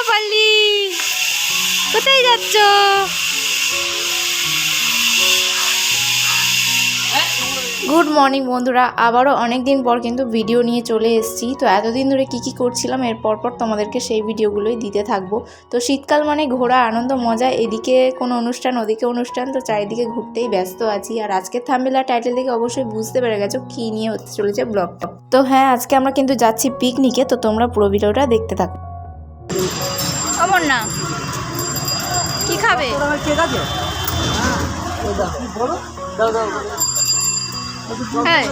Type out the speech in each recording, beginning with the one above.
পারলি, কোথায় যাচ্ছ? গুড মর্নিং বন্ধুরা, আবারও অনেক দিন পর কিন্তু ভিডিও নিয়ে চলে এসেছি। তো এতদিন ধরে কি করছিলাম এর পর তোমাদেরকে সেই ভিডিওগুলোই দিতে থাকবো। তো শীতকাল মানে ঘোরা, আনন্দ, মজা, এদিকে কোনো অনুষ্ঠান ওদিকে অনুষ্ঠান, তো চারিদিকে ঘুরতেই ব্যস্ত আছি। আর আজকে থাম্বনেল আর টাইটেল থেকে অবশ্যই বুঝতে পেরে গেছো কী নিয়ে হতে চলেছে ব্লগটা। তো হ্যাঁ, আজকে আমরা কিন্তু যাচ্ছি পিকনিকে, তো তোমরা পুরো ভিডিওটা দেখতে থাকো। অমর না কি খাবে? হ্যাঁ,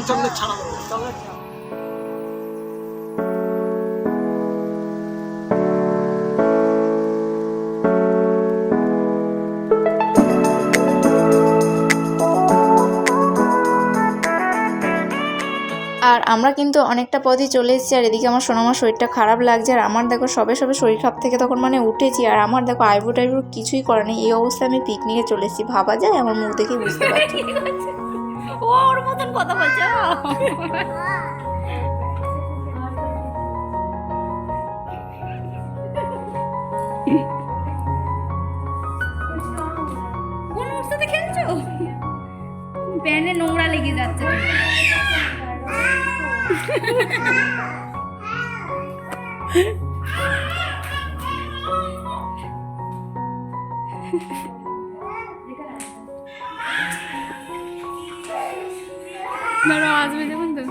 আর আমরা কিন্তু অনেকটা পথই চলে এসেছি। আর এদিকে আমার সোনামার শরীরটা খারাপ লাগছে। আর আমার দেখো সবে শরীর খারাপ থেকে তখন মানে উঠেছি। আর আমার দেখো আইব্রো টাইব্রো কিছুই করা নেই, এই অবস্থায় আমি পিকনিকে চলে এসেছি। ভাবা যায়? আমার মুখ দেখেই বুঝতে পারছি। ওর মতন কথা বলছে। কোন ওর সাথে খেলছো? প্যানে নোংরা লেগে যাচ্ছে। দাঁড়াও, আসবে যখন তো।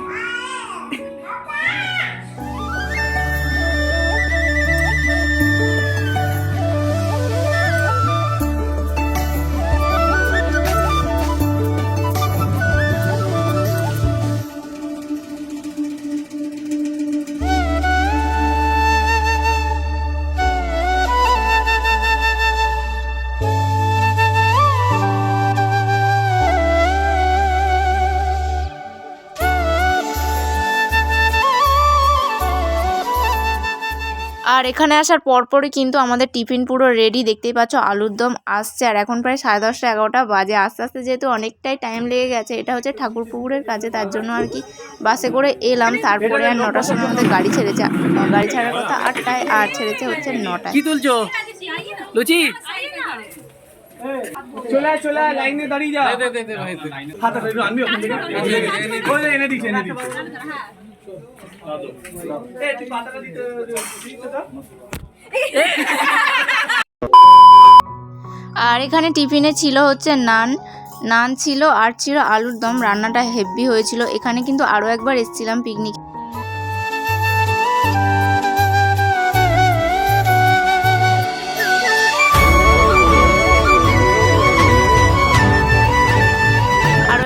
আর এখানে আসার পরপরই কিন্তু আমাদের টিফিন পুরো রেডি, দেখতেই পাচ্ছ আলুর দম আসছে। আর এখন প্রায় 10:30 11টা বাজে। আস্তে আস্তে যেহেতু অনেকটাই টাইম লেগে গেছে, এটা হচ্ছে ঠাকুরপুকুরের কাছে, তার জন্য আর কি বাসে করে এলাম। তারপরে আর 9টার সময় আমাদের গাড়ি ছেড়েছে। গাড়ি ছাড়ার কথা 8টায়, আর ছেড়েছে হচ্ছে 9টায়। কি তুলছো লুচি? চলে চলে লাইনে দাঁড়িয়ে যা। হাত ধরে আনবি ওখান থেকে। ওই এনে দিছি এনে দিছি। আর এখানে টিফিনে ছিল হচ্ছে নান ছিল, আর ছিল আলুর দম। রান্নাটা হেভি হয়েছিল। এখানে কিন্তু আরও একবার এসেছিলাম পিকনিক।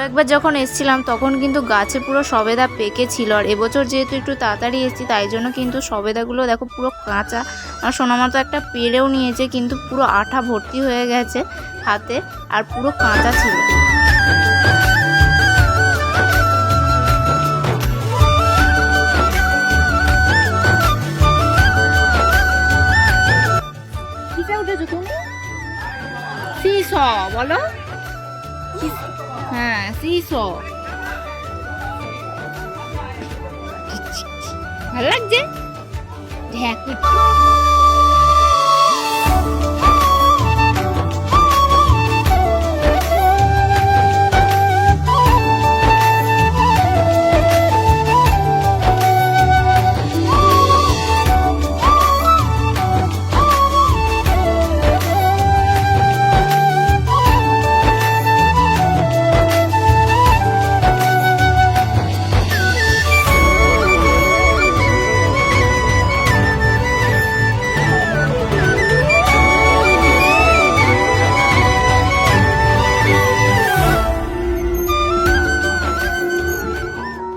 একবার যখন এসেছিলাম তখন কিন্তু গাছে পুরো সবেদা পেকে ছিল। আর এবছর যেহেতু একটু তাড়াতাড়ি এসেছি, তাই জন্য কিন্তু সবেদাগুলো দেখো পুরো কাঁচা। আর সোনামা তো একটা পেরেও নিয়েছে, কিন্তু পুরো আঠা ভর্তি হয়ে গেছে হাতে, আর পুরো কাঁচা ছিল। কিসে উঠেছো তুমি? সিস বলো। হ্যাঁ, সিসো ভালো লাগছে।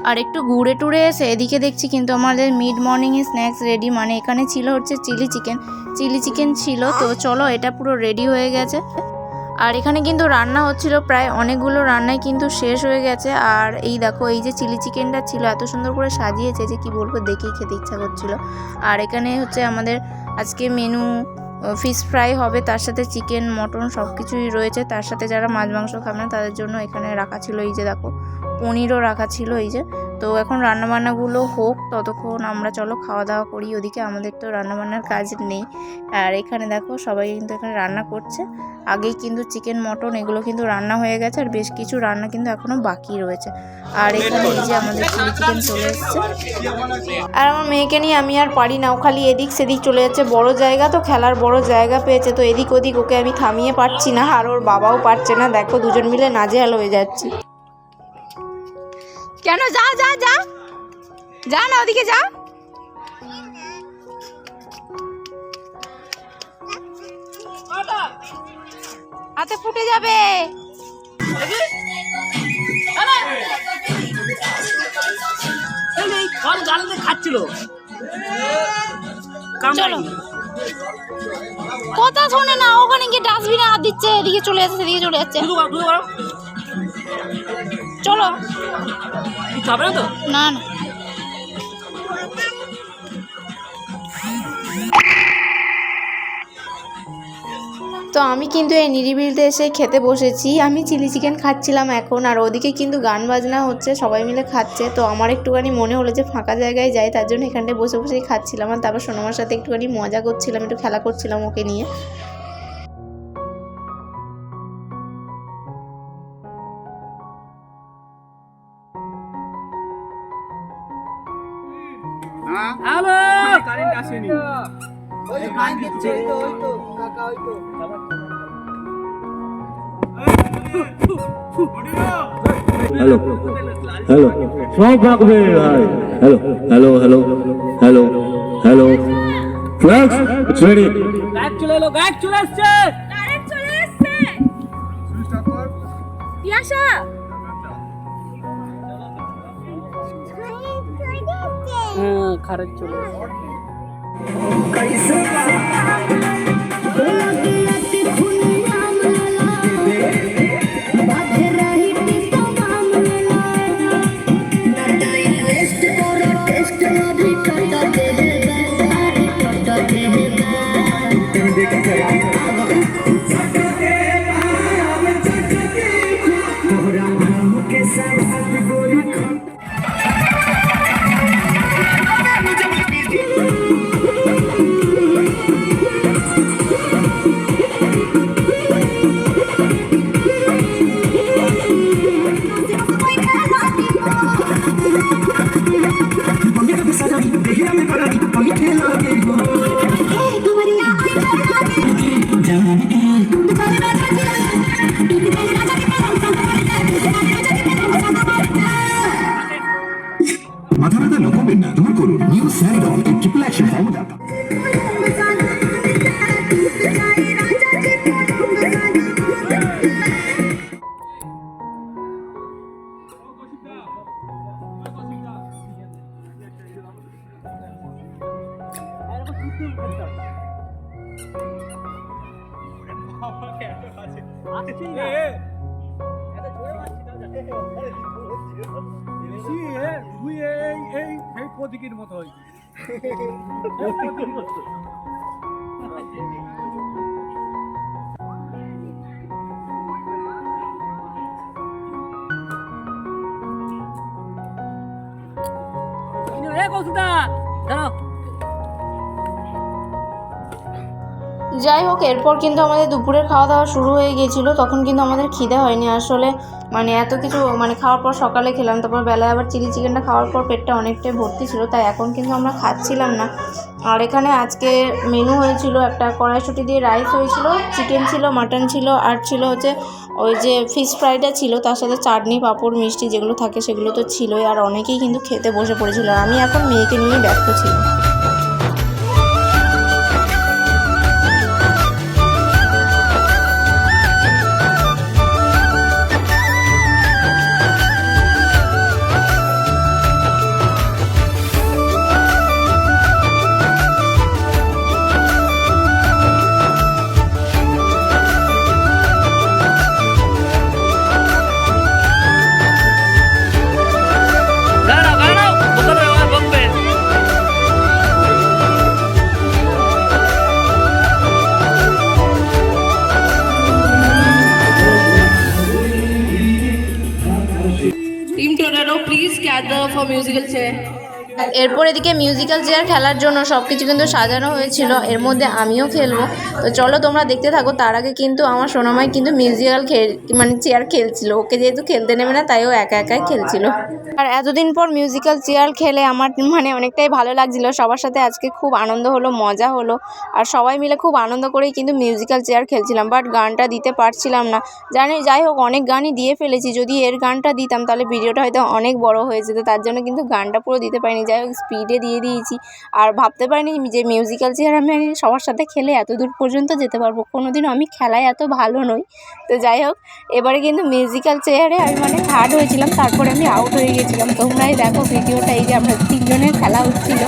আর একটু ঘুরে টুরে এসে এদিকে দেখছি কিন্তু আমাদের মিড মর্নিংয়ে স্ন্যাক্স রেডি। মানে এখানে ছিল হচ্ছে চিলি চিকেন ছিল। তো চলো, এটা পুরো রেডি হয়ে গেছে। আর এখানে কিন্তু রান্না হচ্ছিল, প্রায় অনেকগুলো রান্নাই কিন্তু শেষ হয়ে গেছে। আর এই দেখো, এই যে চিলি চিকেনটা ছিল এত সুন্দর করে সাজিয়েছে যে কি বলবো, দেখেই খেতে ইচ্ছা করছিল। আর এখানে হচ্ছে আমাদের আজকে মেনু ফিশ ফ্রাই হবে, তার সাথে চিকেন, মটন সব কিছুই রয়েছে। তার সাথে যারা মাছ মাংস খাবে না তাদের জন্য এখানে রাখা ছিল, এই যে দেখো পনিরও রাখা ছিল। এই যে তো এখন রান্নাবান্নাগুলো হোক, ততক্ষণ আমরা চলো খাওয়া দাওয়া করি। ওদিকে আমাদের তো রান্নাবান্নার কাজ নেই। আর এখানে দেখো সবাই কিন্তু এখানে রান্না করছে। আগেই কিন্তু চিকেন মটন এগুলো কিন্তু রান্না হয়ে গেছে, আর বেশ কিছু রান্না কিন্তু এখনও বাকি রয়েছে। আর এখানে এই যে আমাদের চিলি চিকেন চলে এসছে। আর আমার মেয়েকে নিয়ে আমি আর পারি না, ও খালি এদিক সেদিক চলে যাচ্ছে। বড় জায়গা তো, খেলার বড় জায়গা পেয়েছে, তো এদিক ওদিক ওকে আমি থামিয়ে পারছি না, আর ওর বাবাও পারছে না। দেখো দুজন মিলে নাজেহাল হয়ে যাচ্ছে। কেন? যা যা যা যা না, ওদিকে যা। হাতে ফুটে যাবে। চলো, কথা শোনে না, ওখানে গিয়ে ডাস্টবিনে হাত দিচ্ছে, এদিকে চলে যাচ্ছে সেদিকে চলে যাচ্ছে। চলো, না না। তো আমি কিন্তু এই নিরিবিলিতে এসে খেতে বসেছি। আমি চিলি চিকেন খাচ্ছিলাম এখন, আর ওদিকে কিন্তু গান বাজনা হচ্ছে, সবাই মিলে খাচ্ছে। তো আমার একটুখানি মনে হলো যে ফাঁকা জায়গায় যাই, তার জন্য এখানটায় বসে বসেই খাচ্ছিলাম। আর তারপর সোনামার সাথে একটুখানি মজা করছিলাম, একটু খেলা করছিলাম ওকে নিয়ে। হ্যালো, কারেন্ট আসেনি। हेलो हेलो सब भागबे भाई hello hello hello hello hello flex it's ready গায়ক চলে এলো, গায়ক চলে আসছে। কারেন্ট চলে এসেছে। পিয়াসা কারেন্ট চলে এসেছে। মাথা ব্যথা লকবেন না, দূর করুন নিউ স্যান্ডল এই ট্রিপল অ্যাকশন ফর্মুলা। প্রতীকের মতো হয়। যাই হোক, এরপর কিন্তু আমাদের দুপুরের খাওয়া দাওয়া শুরু হয়ে গিয়েছিল। তখন কিন্তু আমাদের খিদে হয়নি আসলে, মানে এত কিছু খাওয়ার পর সকালে খেলাম, তারপর বেলায় আবার চিলি চিকেনটা খাওয়ার পর পেটটা অনেকটাই ভর্তি ছিল, তাই এখন কিন্তু আমরা খাচ্ছিলাম না। আর এখানে আজকে মেনু হয়েছিল, একটা কড়াইশুঁটি দিয়ে রাইস হয়েছিল, চিকেন ছিল, মাটন ছিল, আর ছিল হচ্ছে ওই যে ফিশ ফ্রাইটা ছিল, তার সাথে চাটনি পাঁপড় মিষ্টি যেগুলো থাকে সেগুলো তো ছিলই। আর অনেকেই কিন্তু খেতে বসে পড়েছিল, আর আমি এখন মেয়েকে নিয়ে ব্যস্ত ছিলাম। Musical chair. এরপর এদিকে মিউজিক্যাল চেয়ার খেলার জন্য সব কিছু কিন্তু সাজানো হয়েছিল, এর মধ্যে আমিও খেলবো। তো চলো তোমরা দেখতে থাকো। তার আগে কিন্তু আমার সোনামাই কিন্তু মিউজিক্যাল চেয়ার খেলছিল। ওকে যেহেতু খেলতে নেবে না তাই ও একা একাই খেলছিল। আর এতদিন পর মিউজিক্যাল চেয়ার খেলে আমার অনেকটাই ভালো লাগছিল। সবার সাথে আজকে খুব আনন্দ হলো, মজা হলো, আর সবাই মিলে খুব আনন্দ করেই কিন্তু মিউজিক্যাল চেয়ার খেলছিলাম। বাট গানটা দিতে পারছিলাম না, যাই হোক অনেক গানই দিয়ে ফেলেছি। যদি এর গানটা দিতাম তাহলে ভিডিওটা হয়তো অনেক বড় হয়ে যেত, তার জন্য কিন্তু গানটা পুরো দিতে পারিনি। যাই হোক স্পিডে দিয়ে দিয়েছি। আর ভাবতে পারিনি যে মিউজিক্যাল চেয়ার আমি সবার সাথে খেলে এত দূর পর্যন্ত যেতে পারবো। কোনোদিনও আমি খেলায় এত ভালো নই। তো যাই হোক এবারে কিন্তু মিউজিক্যাল চেয়ারে আমি থার্ড হয়েছিলাম, তারপরে আমি আউট হয়ে গেছিলাম। তোমরাই দেখো ভিডিওটা, এই যে আমরা 3 জনের খেলা হচ্ছিল।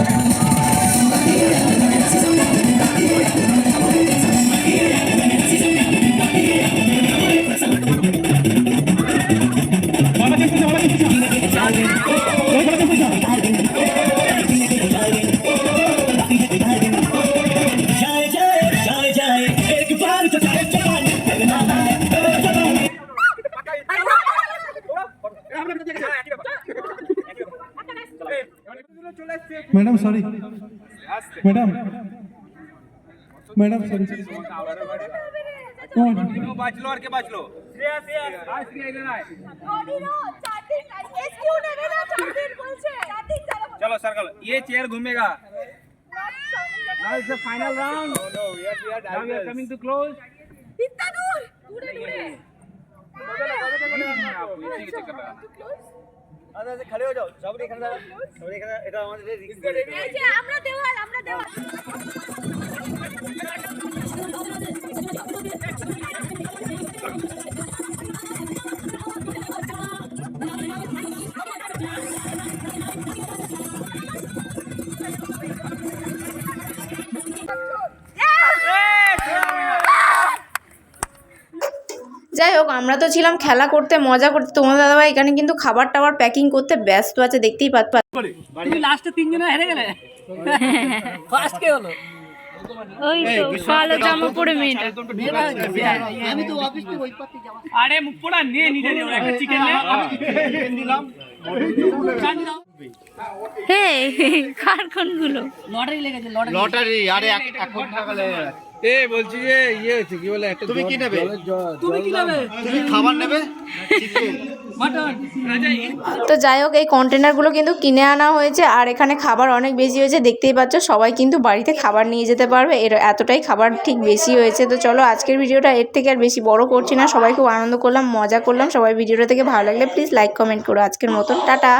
Madam sorry, madam sorry. বাঁচলো আর কে বাঁচলো? चलो सर्कल, ये चेयर घूमेगा। Now it's the final round. No, we are coming to close. इतना दूर, दूरे। खड़े हो जाओ, सबरी खड़ा, এটা আমাদের রিস্ক করে। এই যে আমরা দেওয়াল। যাই হোক আমরা তো ছিলাম খেলা করতে, মজা করতে। তোমার দাদাভাই এখানে কিন্তু খাবার টাবার প্যাকিং করতে ব্যস্ত আছে, দেখতেই পাচ্ছ। তুমি লাস্টে 3 জন হেরে গেলে। ফার্স্ট কে হলো? ওই তো কালো জামা পরে মেয়েটা। আমি তো অফিস থেকে ওই পাতে যাওয়া। আরে মুখ পোড়া নিয়ে নিতে দিও, একটা চিকেন নে। আমি চিকেন দিলাম। হে কার কোনগুলো? লটারি লেগেছে, লটারি। আরে 1 কোটি টাকা লেগে। এ বলছি যে ইয়ে হচ্ছে কি বলে, একটা তুমি কি নেবে? তুমি কি নেবে? তুমি খাবার নেবে? Chicken, mutton. তো যাই হোক এই কন্টেনারগুলো কিন্তু কিনে আনা হয়েছে, আর এখানে খাবার অনেক বেশি হয়েছে, দেখতেই পাচ্ছ। সবাই কিন্তু বাড়িতে খাবার নিয়ে যেতে পারবে, এতটাই খাবার ঠিক বেশি হয়েছে। তো চলো আজকের ভিডিওটা এর থেকে আর বেশি বড় করছি না। সবাই খুব আনন্দ করলাম, মজা করলাম। সবাই ভিডিওটা থেকে ভালো লাগলে প্লিজ লাইক কমেন্ট করো। আজকের মতন টাটা।